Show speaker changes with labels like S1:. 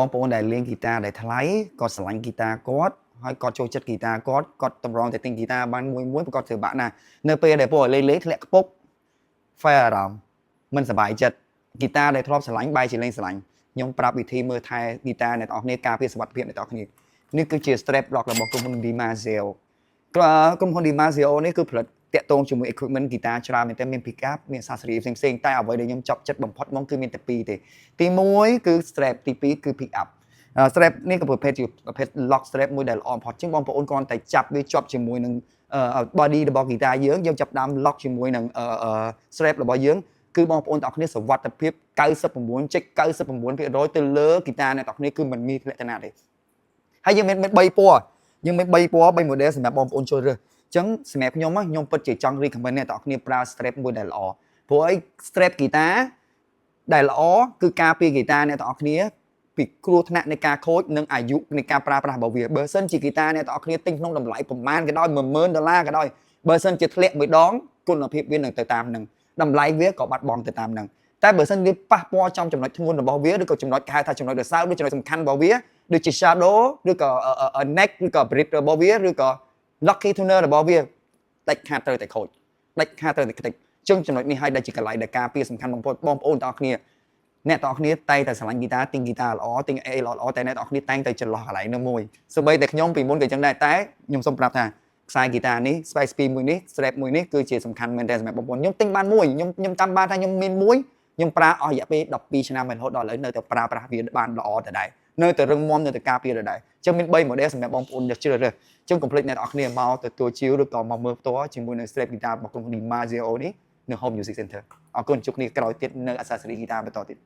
S1: បងប្អូនដែលលេងហ្គីតាដែលថ្លៃគាត់ស្រឡាញ់ហ្គីតាគាត់ហើយគាត់ចូលចិត្តហ្គីតាគាត់តម្រង់តែទិញហ្គីតាបានមួយគាត់ធ្វើបាក់ណានៅពេលដែលពួកលេងធ្លាក់ខ្ពប់ fair អារម្មណ៍មិនសប្បាយចិត្តហ្គីតាដែលធ្លាប់ស្រឡាញ់បែរជាលេងស្រឡាញ់ខ្ញុំប្រាប់វិធីមើលថែហ្គីតាអ្នកនរគ្នាការពារសុវត្ថិភាពអ្នកនរគ្នានេះគឺជា strap lock របស់ក្រុមហ៊ុន Dimazio ក្រុមហ៊ុន Dimazio នេះគឺផលិតតាក់ទងជាមួយ equipment ហ្គីតាច្រើនមែនទែនមាន pick up មាន accessory ផ្សេងៗតែអ្វីដែលខ្ញុំចាប់ចិត្តបំផុតហ្មងគឺមានតែពីរទេទី1គឺ strap ទី2គឺ pick up strap នេះក៏ប្រភេទជាប្រភេទ lock strap មួយដែលល្អបំផុតជាងបងប្អូនគ្រាន់តែចាប់វាជាប់ជាមួយនឹង body របស់ហ្គីតាយើងចាប់ដើម lock ជាមួយនឹង strap របស់យើងគឺបងប្អូនទាំងអស់គ្នាសុវត្ថិភាព 99.99% ទៅលើហ្គីតាអ្នកទាំងអស់គ្នាគឺមិនមានលក្ខណៈទេហើយយើងមាន3ពណ៌យើងមាន3ពណ៌3 model សម្រាប់បងប្អូនចូលរើសអញ្ចឹងសម្រាប់ខ្ញុំពិតជាចង់ recommend អ្នកទាំងអស់គ្នាប្រើ strap មួយដែលល្អព្រោះអី strap ហ្គីតាដែលល្អគឺការពារហ្គីតាអ្នកទាំងអស់គ្នាពីគ្រោះថ្នាក់នៃការខូចនិងអាយុនៃការប្រើប្រាស់របស់វាបើសិនជាហ្គីតាអ្នកទាំងអស់គ្នាទិញក្នុងតម្លៃប្រមាណក៏ដោយ$10000ក៏ដោយបើសិនជាធ្លាក់មួយដងគុណភាពវានឹងទៅតាមនឹងតម្លៃវាក៏បាត់បង់ទៅតាមនឹងតែបើសិនវាប៉ះពាល់ចំចំណុចធ្ងន់របស់វាឬក៏ចំណុចគេហៅថាចំណុចរសើបឬចំណុចសំខាន់របស់វាដូចជា shadow ឬក៏ neck ឬក៏ grip របស់វាឬក៏ lucky tuner របស់វាដាច់ខាតត្រូវតែខូចដាច់ខាតត្រូវតែខ្ទេចចឹងចំណុចនេះឲ្យដែលជាកន្លែងដែលការពារសំខាន់បំផុតបងប្អូនទាំងអស់គ្នាអ្នកទាំងអស់គ្នាតែងតែស្រឡាញ់ហ្គីតាទិញហ្គីតាល្អទិញអេល្អតែអ្នកទាំងអស់គ្នាតែងតែចន្លោះកន្លែងនោះមួយសូម្បីតែខ្ញុំពីមុនក៏ចឹងដែរតែខ្ញុំសូមប្រាប់ថាខ្សែហ្គីតានេះ Space Speed មួយនេះ Strap មួយនេះគឺជាសំខាន់មែនតើសម្រាប់បងប្អូនខ្ញុំទិញបានមួយខ្ញុំតាមបានថាខ្ញុំមានមួយខ្ញុំប្រើអស់រយៈពេល12ឆ្នាំហើយរហូតដល់ឥឡូវនៅតែប្រើប្រាស់វាបានល្អដដែលនៅតែរឹងមាំនៅតែការពារដដែលអញ្ចឹងមាន3 model សម្រាប់បងប្អូនយកជ្រើសរើសអញ្ចឹងកុំភ្លេចអ្នកនរគ្នាមកទទួលជាវឬក៏មកមើលផ្ទាល់ជាមួយនឹង Strap ហ្គីតារបស់ក្រុមហ៊ុន Dimazio នេះនៅ Home Music Center អរគុណជួបគ្នាក្រោយទៀតនៅ Accessory ហ្គីតាបន្តទៀត